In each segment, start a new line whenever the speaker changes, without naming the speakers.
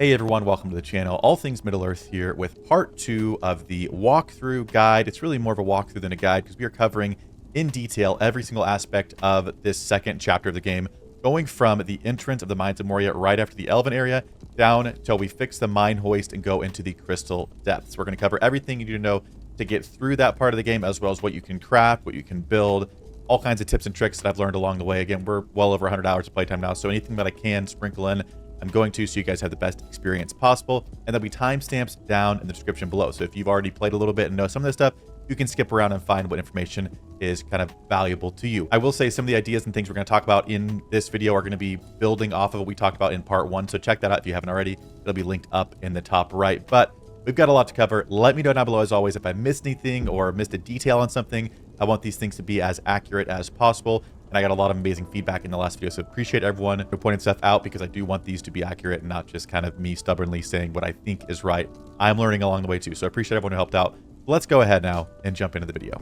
Hey everyone, welcome to the channel. All Things Middle-earth here with part 2 of the walkthrough guide. It's really more of a walkthrough than a guide because we are covering in detail every single aspect of this second chapter of the game, going from the entrance of the Mines of Moria right after the Elven area down till we fix the mine hoist and go into the crystal depths. We're going to cover everything you need to know to get through that part of the game, as well as what you can craft, what you can build, all kinds of tips and tricks that I've learned along the way. Again, we're well over 100 hours of playtime now, so anything that I can sprinkle in, I'm going to, so you guys have the best experience possible. And there'll be timestamps down in the description below. So if you've already played a little bit and know some of this stuff, you can skip around and find what information is kind of valuable to you. I will say some of the ideas and things we're going to talk about in this video are going to be building off of what we talked about in part 1. So check that out if you haven't already. It'll be linked up in the top right. But we've got a lot to cover. Let me know down below, as always, if I missed anything or missed a detail on something. I want these things to be as accurate as possible. And I got a lot of amazing feedback in the last video, so appreciate everyone who pointed stuff out, because I do want these to be accurate and not just kind of me stubbornly saying what I think is right. I'm learning along the way too, so appreciate everyone who helped out. Let's go ahead now and jump into the video.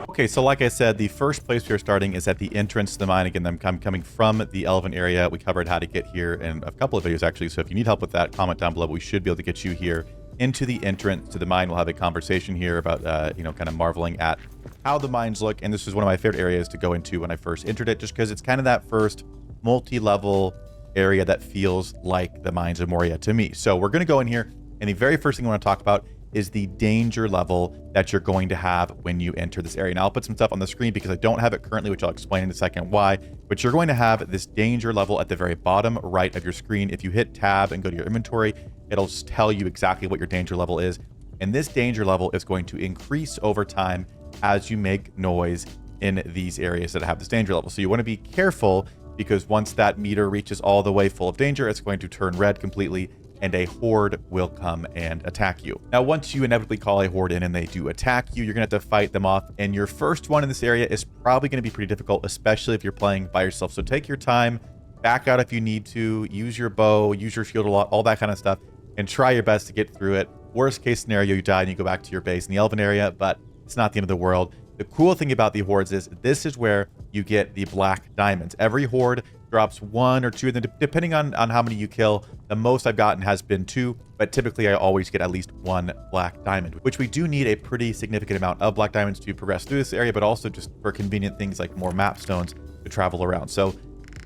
Okay, so like I said, the first place we are starting is at the entrance to the mine. Again, I'm coming from the Elven area. We covered how to get here in a couple of videos actually, so if you need help with that, comment down below. We should be able to get you here into the entrance to the mine. We'll have a conversation here about, kind of marveling at how the mines look. And this is one of my favorite areas to go into when I first entered it, just because it's kind of that first multi-level area that feels like the Mines of Moria to me. So we're going to go in here, and the very first thing I want to talk about is the danger level that you're going to have when you enter this area. Now, I'll put some stuff on the screen because I don't have it currently, which I'll explain in a second why, but you're going to have this danger level at the very bottom right of your screen. If you hit tab and go to your inventory, it'll tell you exactly what your danger level is. And this danger level is going to increase over time as you make noise in these areas that have this danger level. So you want to be careful, because once that meter reaches all the way full of danger, it's going to turn red completely, and a horde will come and attack you. Now, once you inevitably call a horde in and they do attack you, you're gonna have to fight them off. And your first one in this area is probably gonna be pretty difficult, especially if you're playing by yourself. So take your time, back out if you need to, use your bow, use your shield a lot, all that kind of stuff, and try your best to get through it. Worst case scenario, you die and you go back to your base in the Elven area, but it's not the end of the world. The cool thing about the hordes is this is where you get the black diamonds. Every horde drops 1 or 2 of them, depending on how many you kill. The most I've gotten has been 2, but typically I always get at least 1 black diamond, which we do need a pretty significant amount of black diamonds to progress through this area, but also just for convenient things like more mapstones to travel around. So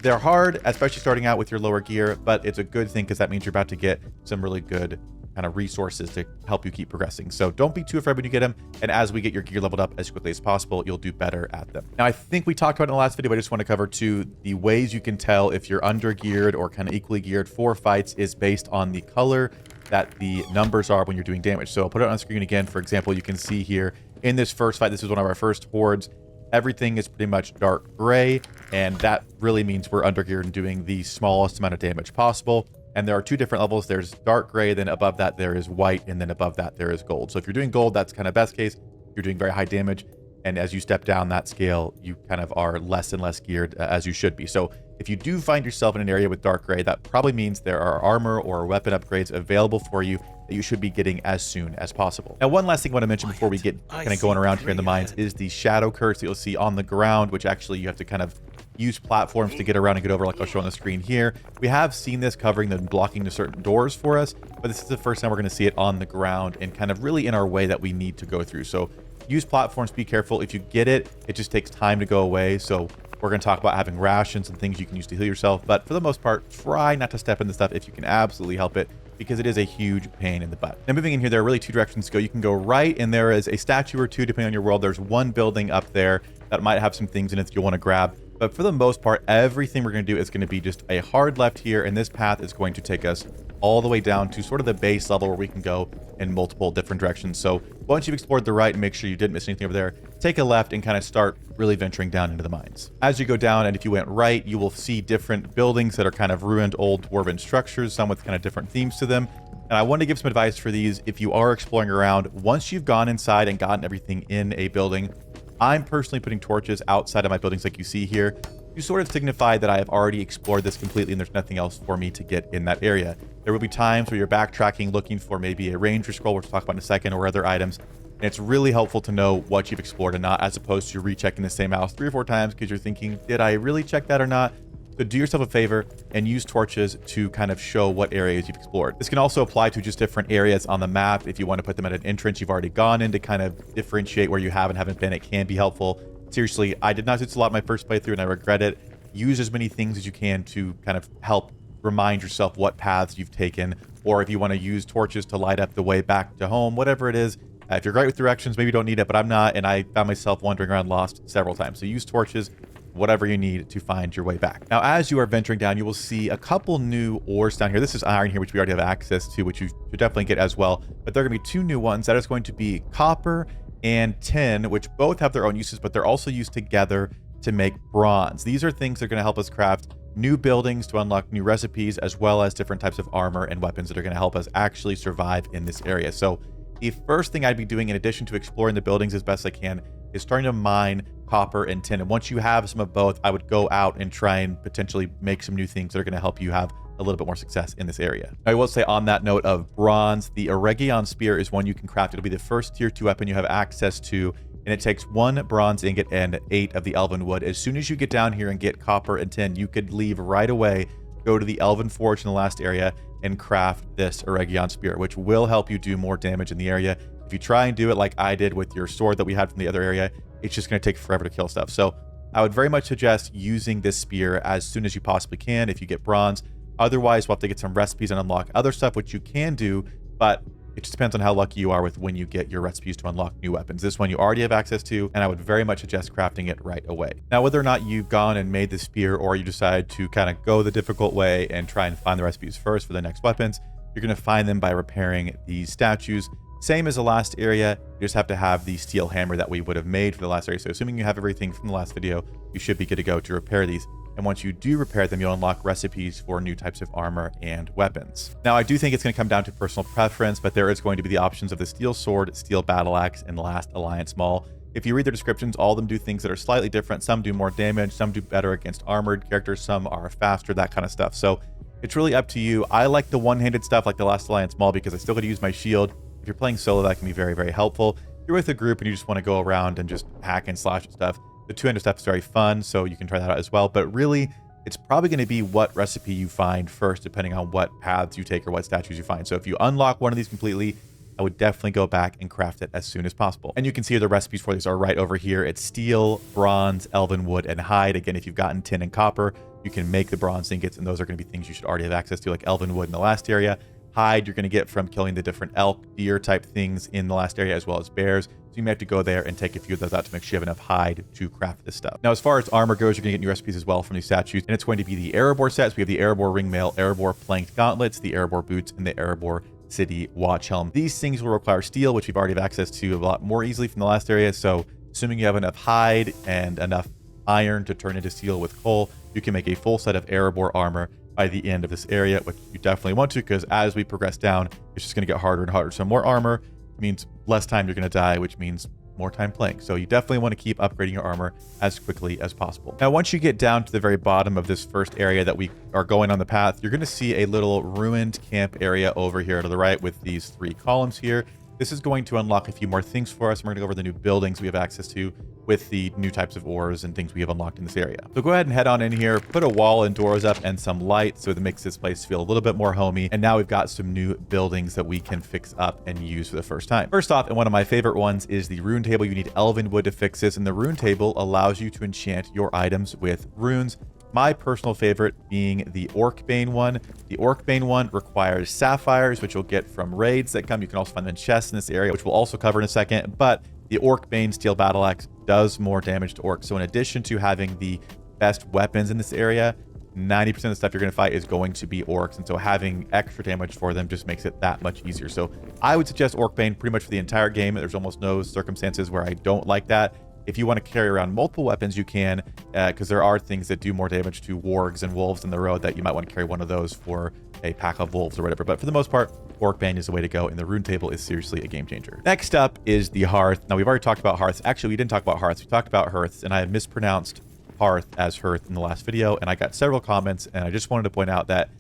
they're hard, especially starting out with your lower gear, but it's a good thing because that means you're about to get some really good kind of resources to help you keep progressing. So don't be too afraid when you get them. And as we get your gear leveled up as quickly as possible, you'll do better at them. Now, I think we talked about in the last video, but I just want to cover too, the ways you can tell if you're under geared or kind of equally geared for fights is based on the color that the numbers are when you're doing damage. So I'll put it on screen again. For example, you can see here in this first fight, this is one of our first hordes. Everything is pretty much dark gray, and that really means we're under geared and doing the smallest amount of damage possible. And there are 2 different levels. There's dark gray, then above that there is white, and then above that there is gold. So if you're doing gold, that's kind of best case. You're doing very high damage. And as you step down that scale, you kind of are less and less geared as you should be. So if you do find yourself in an area with dark gray, that probably means there are armor or weapon upgrades available for you that you should be getting as soon as possible. Now, one last thing I want to mention before we get kind of going around here in the mines is the shadow curse that you'll see on the ground, which actually you have to kind of use platforms to get around and get over, like I'll show on the screen here. We have seen this covering the blocking to certain doors for us, but this is the first time we're going to see it on the ground and kind of really in our way that we need to go through. So use platforms, be careful. If you get it, it just takes time to go away. So we're going to talk about having rations and things you can use to heal yourself, but for the most part, try not to step into stuff if you can absolutely help it, because it is a huge pain in the butt. Now, moving in here, there are really 2 directions to go. You can go right, and there is a statue or 2, depending on your world. There's one building up there that might have some things in it that you'll want to grab. But for the most part, everything we're going to do is going to be just a hard left here, and this path is going to take us all the way down to sort of the base level where we can go in multiple different directions. So once you've explored the right and make sure you didn't miss anything over there, take a left and kind of start really venturing down into the mines. As you go down, and if you went right, you will see different buildings that are kind of ruined old dwarven structures, some with kind of different themes to them. And I want to give some advice for these if you are exploring around. Once you've gone inside and gotten everything in a building, I'm personally putting torches outside of my buildings like you see here to sort of signify that I have already explored this completely and there's nothing else for me to get in that area. There will be times where you're backtracking looking for maybe a ranger scroll, which we'll talk about in a second, or other items. And it's really helpful to know what you've explored and not, as opposed to rechecking the same house 3 or 4 times because you're thinking, did I really check that or not? So do yourself a favor and use torches to kind of show what areas you've explored. This can also apply to just different areas on the map. If you want to put them at an entrance you've already gone in to kind of differentiate where you have and haven't been, it can be helpful. Seriously, I did not do this a lot in my first playthrough and I regret it. Use as many things as you can to kind of help remind yourself what paths you've taken, or if you want to use torches to light up the way back to home, whatever it is. If you're great with directions, maybe you don't need it, but I'm not, and I found myself wandering around lost several times. So use torches, whatever you need to find your way back. Now, as you are venturing down, you will see a couple new ores down here. This is iron here, which we already have access to, which you should definitely get as well. But there are going to be 2 new ones. That is going to be copper and tin, which both have their own uses, but they're also used together to make bronze. These are things that are going to help us craft new buildings to unlock new recipes, as well as different types of armor and weapons that are going to help us actually survive in this area. So the first thing I'd be doing, in addition to exploring the buildings as best I can, is starting to mine copper and tin. And once you have some of both, I would go out and try and potentially make some new things that are going to help you have a little bit more success in this area. Now, I will say on that note of bronze, the Eregion Spear is one you can craft. It'll be the first tier 2 weapon you have access to, and it takes 1 bronze ingot and 8 of the elven wood. As soon as you get down here and get copper and tin, you could leave right away, go to the elven forge in the last area, and craft this Eregion Spear, which will help you do more damage in the area. If you try and do it like I did with your sword that we had from the other area, it's just going to take forever to kill stuff. So I would very much suggest using this spear as soon as you possibly can if you get bronze. Otherwise, we'll have to get some recipes and unlock other stuff, which you can do, but it just depends on how lucky you are with when you get your recipes to unlock new weapons. This one you already have access to, and I would very much suggest crafting it right away. Now, whether or not you've gone and made the spear, or you decide to kind of go the difficult way and try and find the recipes first for the next weapons, you're going to find them by repairing these statues. Same as the last area, you just have to have the steel hammer that we would have made for the last area. So assuming you have everything from the last video, you should be good to go to repair these. And once you do repair them, you'll unlock recipes for new types of armor and weapons. Now, I do think it's going to come down to personal preference, but there is going to be the options of the steel sword, steel battle axe, and last alliance maul. If you read the descriptions, all of them do things that are slightly different. Some do more damage, some do better against armored characters, some are faster, that kind of stuff. So it's really up to you. I like the one-handed stuff like the last alliance maul because I still got to use my shield. If you're playing solo, that can be very, very helpful. If you're with a group and you just want to go around and just hack and slash and stuff, the two-handed stuff is very fun, so you can try that out as well. But really, it's probably going to be what recipe you find first, depending on what paths you take or what statues you find. So if you unlock one of these completely, I would definitely go back and craft it as soon as possible. And you can see the recipes for these are right over here. It's steel, bronze, elven wood, and hide. Again, if you've gotten tin and copper, you can make the bronze ingots, and those are going to be things you should already have access to, like elven wood in the last area. Hide you're going to get from killing the different elk, deer type things in the last area, as well as bears. So you may have to go there and take a few of those out to make sure you have enough hide to craft this stuff. Now, as far as armor goes, you're going to get new recipes as well from these statues, and it's going to be the Erebor sets. We have the Erebor ringmail, Erebor planked gauntlets, the Erebor boots, and the Erebor city watch helm. These things will require steel, which we've already have access to a lot more easily from the last area. So assuming you have enough hide and enough iron to turn into steel with coal, you can make a full set of Erebor armor by the end of this area, which you definitely want to, because as we progress down, it's just going to get harder and harder. So more armor means less time you're going to die, which means more time playing. So you definitely want to keep upgrading your armor as quickly as possible. Now, once you get down to the very bottom of this first area that we are going on the path, you're going to see a little ruined camp area over here to the right with these 3 columns here. This is going to unlock a few more things for us. We're going to go over the new buildings we have access to with the new types of ores and things we have unlocked in this area. So go ahead and head on in here, put a wall and doors up and some light so that makes this place feel a little bit more homey. And now we've got some new buildings that we can fix up and use for the first time. First off, and one of my favorite ones is the rune table. You need elven wood to fix this, and the rune table allows you to enchant your items with runes. My personal favorite being the Orcbane one. The Orcbane one requires sapphires, which you'll get from raids that come. You can also find them in chests in this area, which we'll also cover in a second. But the Orcbane steel battle axe does more damage to orcs. So in addition to having the best weapons in this area, 90% of the stuff you're going to fight is going to be orcs. And so having extra damage for them just makes it that much easier. So I would suggest Orcbane pretty much for the entire game. There's almost no circumstances where I don't like that. If you want to carry around multiple weapons, you can, because there are things that do more damage to wargs and wolves in the road that you might want to carry one of those for a pack of wolves or whatever. But for the most part, Orcbane is the way to go, and the rune table is seriously a game changer. Next up is the Hearth. Now, we've already talked about Hearths. Actually, we didn't talk about Hearths. We talked about Hearths, and I had mispronounced Hearth as Hearth in the last video, and I got several comments, and I just wanted to point out that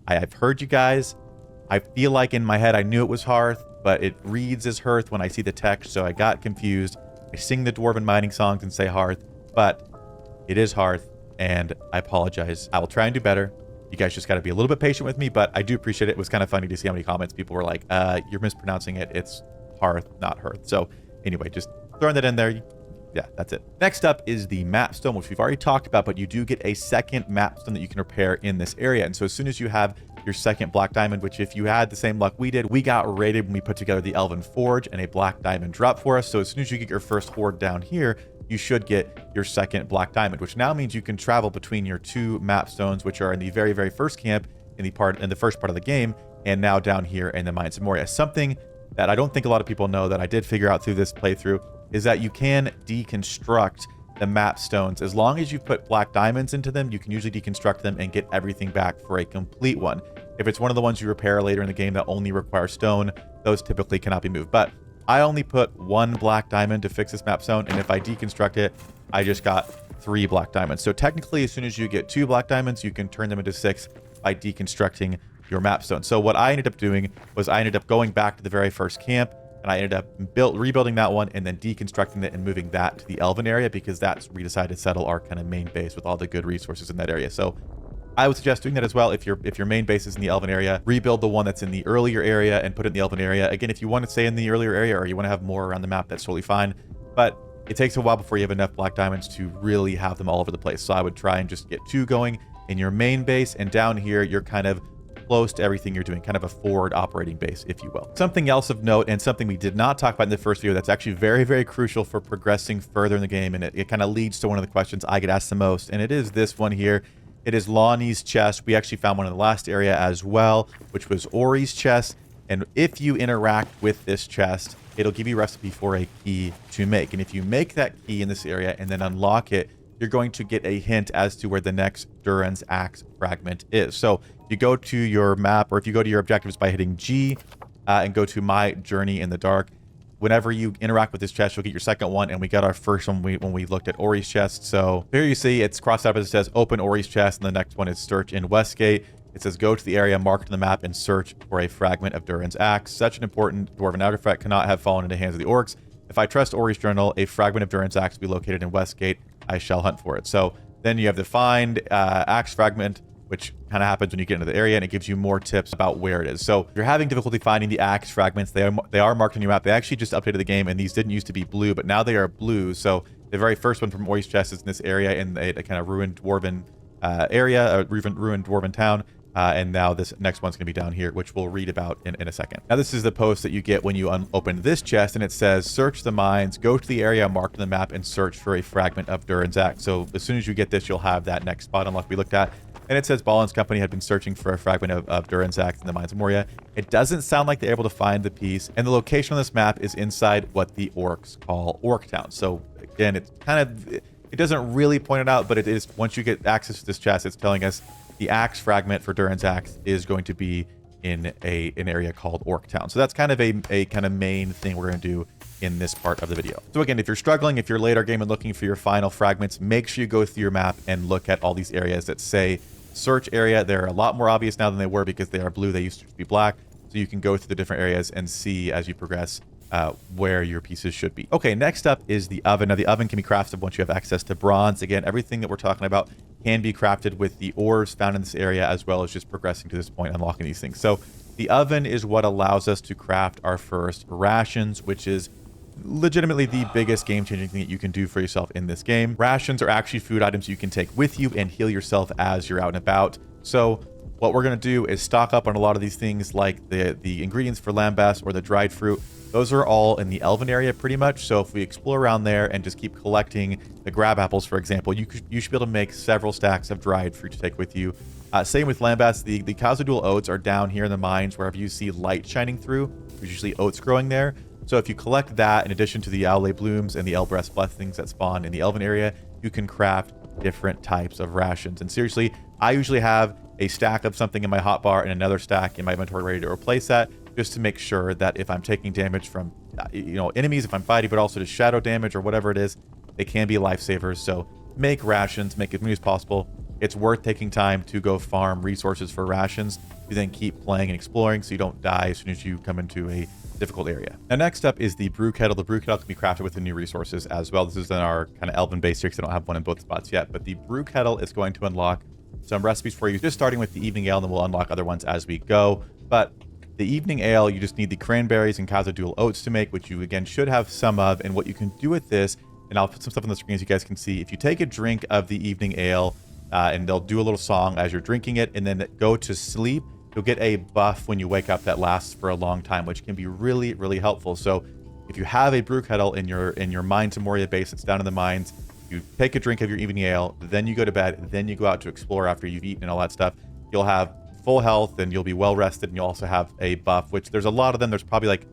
I've heard you guys. I feel like in my head I knew it was Hearth, but it reads as Hearth when I see the text, so I got confused. I sing the Dwarven mining songs and say Hearth, but it is Hearth, and I apologize. I will try and do better. You guys just got to be a little bit patient with me, but I do appreciate it. It was kind of funny to see how many comments people were like, you're mispronouncing it. It's Hearth, not Hearth. So anyway, just throwing that in there. Yeah, that's it. Next up is the Mapstone, which we've already talked about, but you do get a second Mapstone that you can repair in this area. And so as soon as you have your second Black Diamond, which if you had the same luck we did, we got raided when we put together the Elven Forge, and a Black Diamond dropped for us. So as soon as you get your first Horde down here, you should get your second Black Diamond, which now means you can travel between your two Mapstones, which are in the very, very first camp in the first part of the game, and now down here in the Mines of Moria. Something that I don't think a lot of people know that I did figure out through this playthrough is that you can deconstruct the Mapstones. As long as you put Black Diamonds into them, you can usually deconstruct them and get everything back for a complete one. If it's one of the ones you repair later in the game that only require stone, those typically cannot be moved. But I only put one Black Diamond to fix this Mapstone, and if I deconstruct it, I just got 3 Black Diamonds. So technically, as soon as you get 2 Black Diamonds, you can turn them into 6 by deconstructing your Mapstone. So what I ended up doing was I ended up going back to the very first camp, and I ended up rebuilding that one and then deconstructing it and moving that to the Elven area, because that's where we decided to settle our kind of main base with all the good resources in that area. So I would suggest doing that as well. If your main base is in the Elven area, rebuild the one that's in the earlier area and put it in the Elven area. Again, if you want to stay in the earlier area or you want to have more around the map, that's totally fine. But it takes a while before you have enough Black Diamonds to really have them all over the place. So I would try and just get 2 going in your main base, and down here you're kind of close to everything you're doing, kind of a forward operating base, if you will. Something else of note, and something we did not talk about in the first video that's actually very, very crucial for progressing further in the game, and it kind of leads to one of the questions I get asked the most, and it is this one here. It is Lóni's chest. We actually found one in the last area as well, which was Ori's chest. And if you interact with this chest, it'll give you a recipe for a key to make. And if you make that key in this area and then unlock it, you're going to get a hint as to where the next Durin's Axe fragment is. So if you go to your map, or if you go to your objectives by hitting G and go to My Journey in the Dark, whenever you interact with this chest, you'll get your second one, and we got our first one when we looked at Ori's chest. So here you see it's crossed out as it says open Ori's chest, and the next one is search in Westgate. It says go to the area marked on the map and search for a fragment of Durin's Axe. Such an important dwarven artifact cannot have fallen into the hands of the orcs. If I trust Ori's journal, a fragment of Durin's Axe will be located in Westgate. I shall hunt for it. So then you have the find axe fragment, which kind of happens when you get into the area, and it gives you more tips about where it is. So if you're having difficulty finding the axe fragments, they are marked on your map. They actually just updated the game, and these didn't used to be blue, but now they are blue. So the very first one from Ori's chest is in this area, in a kind of ruined dwarven area, a ruined dwarven town. And now this next one's going to be down here, which we'll read about in a second. Now, this is the post that you get when you open this chest, and it says, search the mines, go to the area marked on the map, and search for a fragment of Durin's Axe. So as soon as you get this, you'll have that next spot unlocked we looked at. And it says Ballin's company had been searching for a fragment of Durin's Axe in the Mines of Moria. It doesn't sound like they're able to find the piece, and the location on this map is inside what the orcs call Orc Town. So again, it's kind of, it doesn't really point it out, but it is, once you get access to this chest, it's telling us the axe fragment for Durin's Axe is going to be in an area called Orc Town. So that's kind of a kind of main thing we're going to do in this part of the video. So again, if you're struggling, if you're late our game and looking for your final fragments, make sure you go through your map and look at all these areas that say search area. They're a lot more obvious now than they were because they are blue. They used to be black. So you can go through the different areas and see as you progress where your pieces should be. Okay, next up is the oven. Now, the oven can be crafted once you have access to bronze. Again, everything that we're talking about can be crafted with the ores found in this area, as well as just progressing to this point, unlocking these things. So the oven is what allows us to craft our first rations, which is legitimately the biggest game-changing thing that you can do for yourself in this game. Rations are actually food items you can take with you and heal yourself as you're out and about. So what we're going to do is stock up on a lot of these things, like the ingredients for lambast or the dried fruit. Those are all in the Elven area pretty much. So if we explore around there and just keep collecting the grab apples, for example, you should be able to make several stacks of dried fruit to take with you. Same with lambast. The Khazad-dûl oats are down here in the mines wherever you see light shining through. There's usually oats growing there. So if you collect that in addition to the Owlay blooms and the Elbrest blessings that spawn in the Elven area, you can craft different types of rations. And seriously, I usually have a stack of something in my hotbar and another stack in my inventory ready to replace that, just to make sure that if I'm taking damage from enemies, if I'm fighting, but also just shadow damage or whatever it is, they can be lifesavers. So make rations, make as many as possible. It's worth taking time to go farm resources for rations to then keep playing and exploring so you don't die as soon as you come into difficult area. Now, next up is the Brew Kettle. The Brew Kettle can be crafted with the new resources as well. This is in our kind of Elven base here because I don't have one in both spots yet. But the Brew Kettle is going to unlock some recipes for you, just starting with the Evening Ale, and then we'll unlock other ones as we go. But the Evening Ale, you just need the cranberries and Khazad-dûl oats to make, which you, again, should have some of. And what you can do with this, and I'll put some stuff on the screen so you guys can see, if you take a drink of the Evening Ale, and they'll do a little song as you're drinking it, and then go to sleep, you'll get a buff when you wake up that lasts for a long time, which can be really, really helpful. So if you have a brew kettle in your Mines and Moria base, it's down in the mines, you take a drink of your Evening Ale, then you go to bed, then you go out to explore after you've eaten and all that stuff, you'll have full health and you'll be well rested, and you'll also have a buff, which there's a lot of them. There's probably like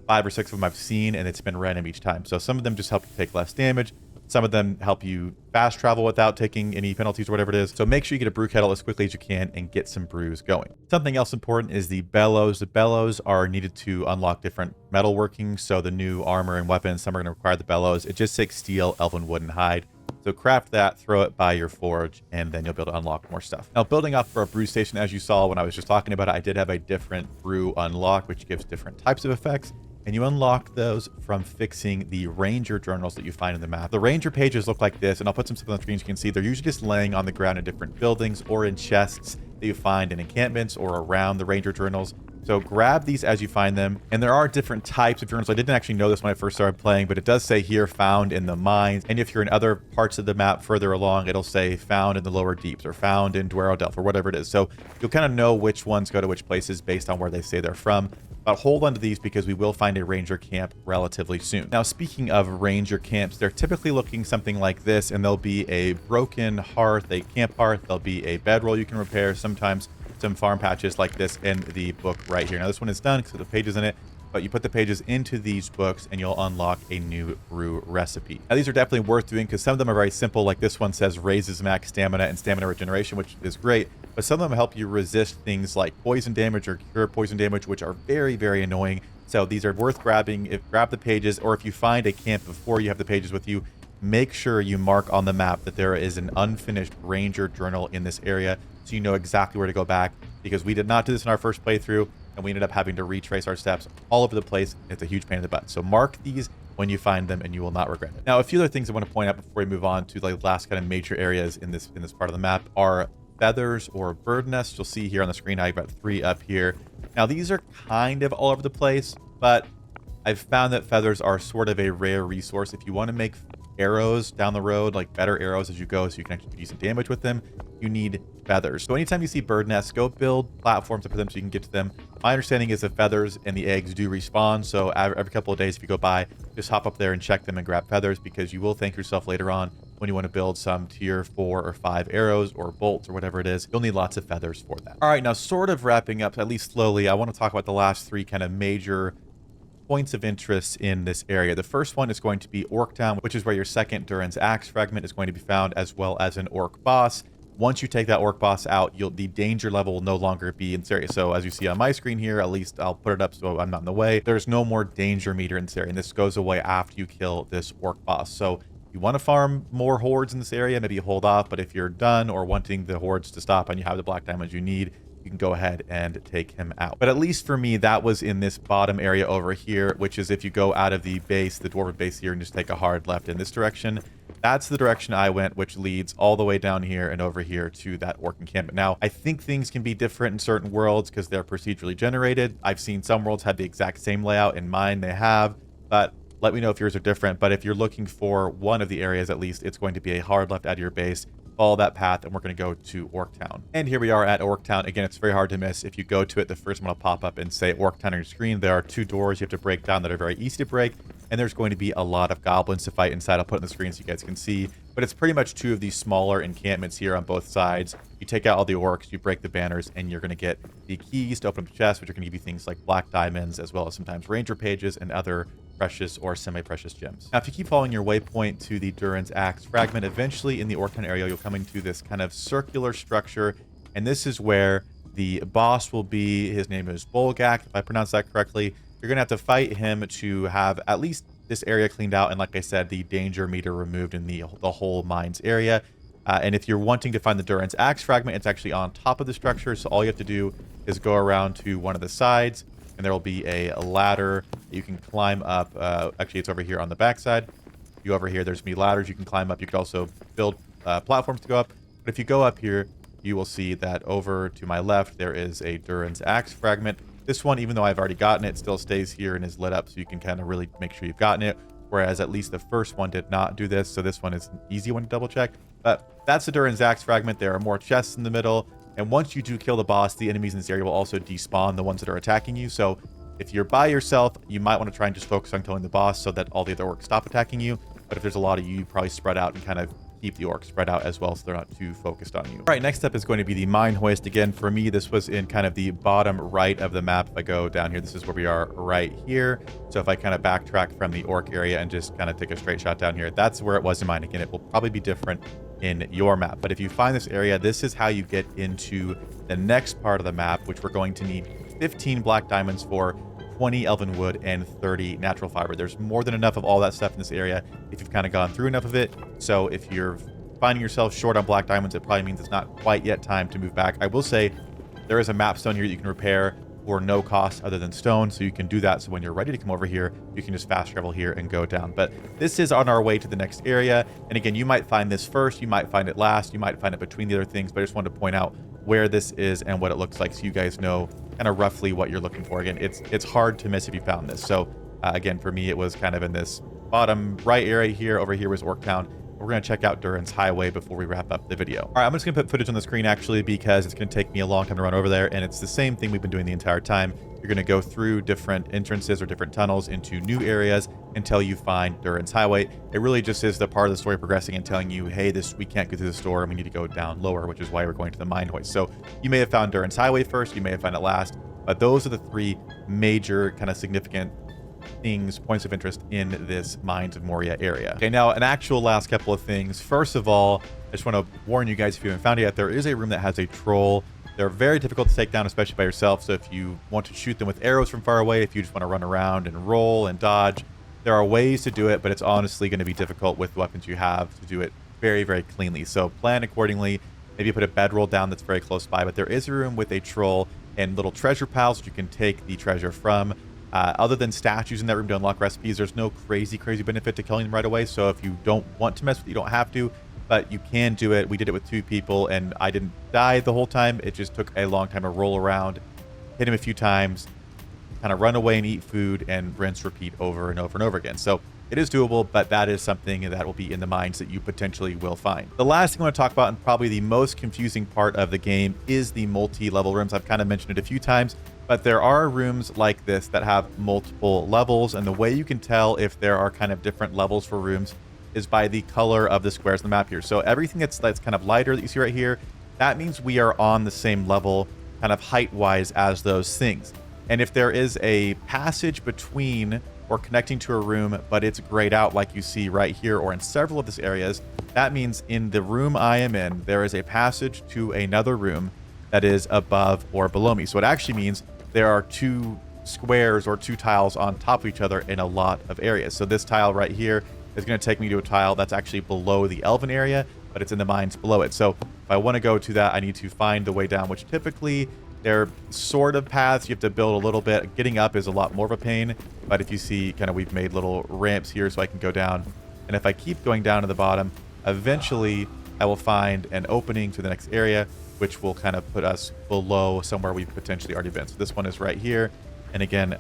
5 or 6 of them I've seen, and it's been random each time. So some of them just help you take less damage. Some of them help you fast travel without taking any penalties or whatever it is. So make sure you get a brew kettle as quickly as you can and get some brews going. Something else important is the bellows. The bellows are needed to unlock different metalworking. So the new armor and weapons, some are going to require the bellows. It just takes steel, elven wood, and hide. So craft that, throw it by your forge, and then you'll be able to unlock more stuff. Now, building up for a brew station, as you saw when I was just talking about it, I did have a different brew unlock, which gives different types of effects. And you unlock those from fixing the ranger journals that you find in the map. The ranger pages look like this, and I'll put some stuff on the screen so you can see. They're usually just laying on the ground in different buildings or in chests that you find in encampments or around the ranger journals. So grab these as you find them. And there are different types of journals. I didn't actually know this when I first started playing, but it does say here found in the mines. And if you're in other parts of the map further along, it'll say found in the lower deeps or found in Dwerodelf or whatever it is. So you'll kind of know which ones go to which places based on where they say they're from. But hold on to these because we will find a ranger camp relatively soon. Now, speaking of ranger camps, they're typically looking something like this, and there'll be a broken hearth, a camp hearth. There'll be a bedroll you can repair, sometimes some farm patches like this in the book right here. Now, this one is done because of the pages in it, but you put the pages into these books and you'll unlock a new brew recipe. Now, these are definitely worth doing because some of them are very simple. Like this one says raises max stamina and stamina regeneration, which is great. But some of them help you resist things like poison damage or cure poison damage, which are very, very annoying. So these are worth grabbing. Grab the pages, or if you find a camp before you have the pages with you, make sure you mark on the map that there is an unfinished ranger journal in this area so you know exactly where to go back, because we did not do this in our first playthrough and we ended up having to retrace our steps all over the place. It's a huge pain in the butt. So mark these when you find them and you will not regret it. Now, a few other things I want to point out before we move on to the last kind of major areas in this part of the map are feathers or bird nests. You'll see here on the screen I've got 3 up here. Now, these are kind of all over the place, but I've found that feathers are sort of a rare resource. If you want to make arrows down the road, like better arrows as you go so you can actually do decent damage with them, you need feathers. So anytime you see bird nests, go build platforms up for them so you can get to them. My understanding is the feathers and the eggs do respawn, so every couple of days if you go by, just hop up there and check them and grab feathers, because you will thank yourself later on when you want to build some tier 4 or 5 arrows or bolts or whatever it is. You'll need lots of feathers for that. All right, now sort of wrapping up, at least slowly, I want to talk about the last 3 kind of major points of interest in this area. The first one is going to be Orc Town, which is where your second Durin's Axe fragment is going to be found, as well as an Orc boss. Once you take that Orc boss out, the danger level will no longer be in this area. So as you see on my screen here, at least I'll put it up so I'm not in the way. There's no more danger meter in this area, and this goes away after you kill this Orc boss. So you want to farm more hordes in this area, maybe hold off, but if you're done or wanting the hordes to stop and you have the black diamonds you need, you can go ahead and take him out. But at least for me, that was in this bottom area over here, which is if you go out of the base, the dwarven base here, and just take a hard left in this direction, that's the direction I went, which leads all the way down here and over here to that orc encampment. Now, I think things can be different in certain worlds because they're procedurally generated. I've seen some worlds have the exact same layout. In mine, they have, but let me know if yours are different. But if you're looking for one of the areas, at least, it's going to be a hard left out of your base. Follow that path, and we're going to go to Orc Town. And here we are at Orc Town. Again, it's very hard to miss. If you go to it, the first one will pop up and say Orc Town on your screen. There are 2 doors you have to break down that are very easy to break, and there's going to be a lot of goblins to fight inside. I'll put it on the screen so you guys can see. But it's pretty much 2 of these smaller encampments here on both sides. You take out all the orcs, you break the banners, and you're going to get the keys to open up the chests, which are going to give you things like black diamonds, as well as sometimes ranger pages and other precious or semi-precious gems. Now, if you keep following your waypoint to the Durin's Axe fragment, eventually in the Orc Town area, you'll come into this kind of circular structure, and this is where the boss will be. His name is Bolgak, if I pronounce that correctly. You're going to have to fight him to have at least this area cleaned out, and like I said, the danger meter removed in the whole mines area. And if you're wanting to find the Durin's Axe fragment, it's actually on top of the structure, so all you have to do is go around to one of the sides, and there will be a ladder that you can climb up. Actually, it's over here on the backside. You over here, there's going to be ladders you can climb up. You can also build platforms to go up. But if you go up here, you will see that over to my left, there is a Durin's Axe fragment. This one, even though I've already gotten it, still stays here and is lit up, so you can kind of really make sure you've gotten it. Whereas at least the first one did not do this, so this one is an easy one to double check. But that's the Durin's Axe fragment. There are more chests in the middle, and once you do kill the boss, the enemies in this area will also despawn the ones that are attacking you. So if you're by yourself, you might want to try and just focus on killing the boss so that all the other orcs stop attacking you. But if there's a lot of you, probably spread out and kind of keep the orcs spread out as well so they're not too focused on you. All right, next up is going to be the mine hoist. Again, for me, this was in kind of the bottom right of the map. If I go down here, this is where we are right here. So if I kind of backtrack from the orc area and just kind of take a straight shot down here, that's where it was in mine. Again, it will probably be different in your map. But if you find this area, this is how you get into the next part of the map, which we're going to need 15 black diamonds for, 20 elven wood, and 30 natural fiber. There's more than enough of all that stuff in this area if you've kind of gone through enough of it. So if you're finding yourself short on black diamonds, it probably means it's not quite yet time to move back. I will say there is a mapstone here that you can repair for no cost other than stone, so you can do that. So when you're ready to come over here, you can just fast travel here and go down. But this is on our way to the next area. And again, you might find this first, you might find it last, you might find it between the other things, but I just wanted to point out where this is and what it looks like so you guys know kind of roughly what you're looking for. Again, it's hard to miss if you found this. So again, for me, it was kind of in this bottom right area here. Over here was Orc Town. We're going to check out Durin's Highway before we wrap up the video. All right, I'm just going to put footage on the screen actually because it's going to take me a long time to run over there, and it's the same thing we've been doing the entire time. You're going to go through different entrances or different tunnels into new areas until you find Durin's Highway. It really just is the part of the story progressing and telling you, hey, we can't go through the store and we need to go down lower, which is why we're going to the mine hoist. So you may have found Durin's Highway first, you may have found it last, but those are the three major kind of significant points of interest in this Mines of Moria area. Okay, now an actual last couple of things. First of all, I just want to warn you guys, if you haven't found it yet, there is a room that has a troll. They're very difficult to take down, especially by yourself. So if you want to shoot them with arrows from far away, if you just want to run around and roll and dodge, there are ways to do it, but it's honestly going to be difficult with the weapons you have to do it very, very cleanly. So plan accordingly. Maybe put a bedroll down that's very close by, but there is a room with a troll and little treasure piles that you can take the treasure from. Other than statues in that room to unlock recipes, there's no crazy benefit to killing them right away. So if you don't want to mess with it, you don't have to, but you can do it. We did it with 2 people and I didn't die the whole time. It just took a long time to roll around, hit him a few times, kind of run away and eat food, and rinse, repeat over and over and over again. So it is doable, but that is something that will be in the mines that you potentially will find. The last thing I want to talk about, and probably the most confusing part of the game, is the multi-level rooms. I've kind of mentioned it a few times, but there are rooms like this that have multiple levels, and the way you can tell if there are kind of different levels for rooms is by the color of the squares on the map here. So everything that's kind of lighter that you see right here, that means we are on the same level, kind of height-wise, as those things. And if there is a passage between or connecting to a room, but it's grayed out like you see right here or in several of these areas, that means in the room I am in, there is a passage to another room that is above or below me. So it actually means there are 2 squares or 2 tiles on top of each other in a lot of areas. So this tile right here is going to take me to a tile that's actually below the elven area, but it's in the mines below it. So if I want to go to that, I need to find the way down, which typically they're sort of paths. You have to build a little bit. Getting up is a lot more of a pain, but if you see, kind of we've made little ramps here so I can go down. And if I keep going down to the bottom, eventually I will find an opening to the next area, which will kind of put us below somewhere we've potentially already been. So this one is right here. And again,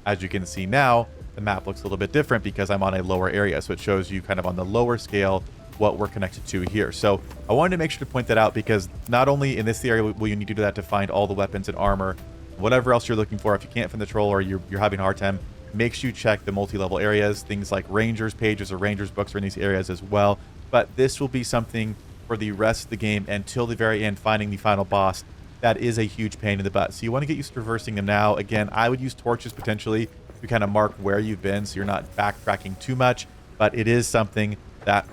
as you can see now, the map looks a little bit different because I'm on a lower area. So it shows you kind of on the lower scale what we're connected to here. So I wanted to make sure to point that out because not only in this area will you need to do that to find all the weapons and armor, whatever else you're looking for. If you can't find the troll or you're having a hard time, make sure you check the multi-level areas. Things like Rangers pages or Rangers books are in these areas as well. But this will be something for the rest of the game until the very end, finding the final boss. That is a huge pain in the butt. So you want to get used to traversing them now. Again, I would use torches potentially to kind of mark where you've been so you're not backtracking too much. But it is something that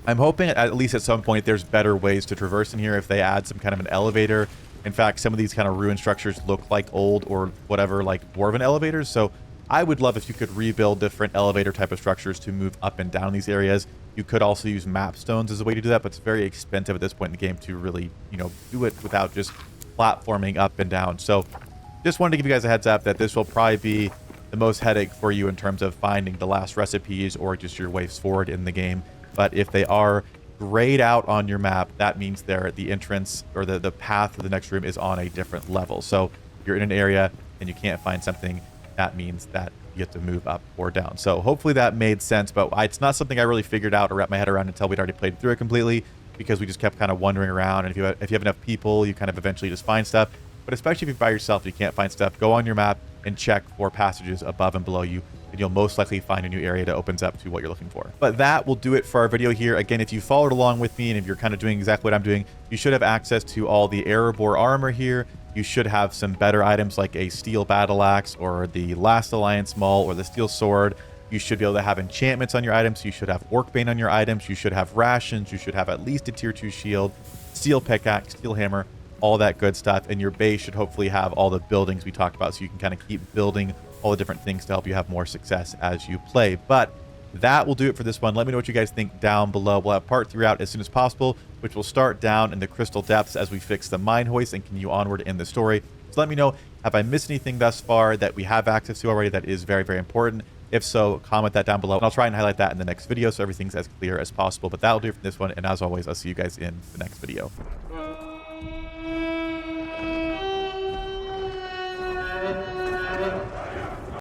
I'm hoping at least at some point there's better ways to traverse in here if they add some kind of an elevator. In fact, some of these kind of ruined structures look like old or whatever, like dwarven elevators. So I would love if you could rebuild different elevator type of structures to move up and down these areas. You could also use mapstones as a way to do that, but it's very expensive at this point in the game to really, do it without just platforming up and down. So Just wanted to give you guys a heads up that this will probably be the most headache for you in terms of finding the last recipes or just your ways forward in the game. But if they are grayed out on your map, that means they're the entrance or the path to the next room is on a different level. So if you're in an area and you can't find something, that means that you have to move up or down. So hopefully that made sense, but it's not something I really figured out or wrapped my head around until we'd already played through it completely, because we just kept kind of wandering around. And if you have enough people, you kind of eventually just find stuff. But especially if you're by yourself and you can't find stuff, go on your map and check for passages above and below you, and you'll most likely find a new area that opens up to what you're looking for. But that will do it for our video here. Again, if you followed along with me and if you're kind of doing exactly what I'm doing, you should have access to all the Erebor armor here. You should have some better items like a steel battle axe or the Last Alliance maul or the steel sword. You should be able to have enchantments on your items. You should have Orcbane on your items. You should have rations. You should have at least a tier 2 shield, steel pickaxe, steel hammer, all that good stuff. And your base should hopefully have all the buildings we talked about, so you can kind of keep building all the different things to help you have more success as you play. But that will do it for this one. Let me know what you guys think down below. We'll have part 3 out as soon as possible, which will start down in the crystal depths as we fix the mine hoist and continue onward in the story. So let me know, have I missed anything thus far that we have access to already that is very, very important? If so, comment that down below, and I'll try and highlight that in the next video so everything's as clear as possible. But that'll do it for this one, and as always, I'll see you guys in the next video.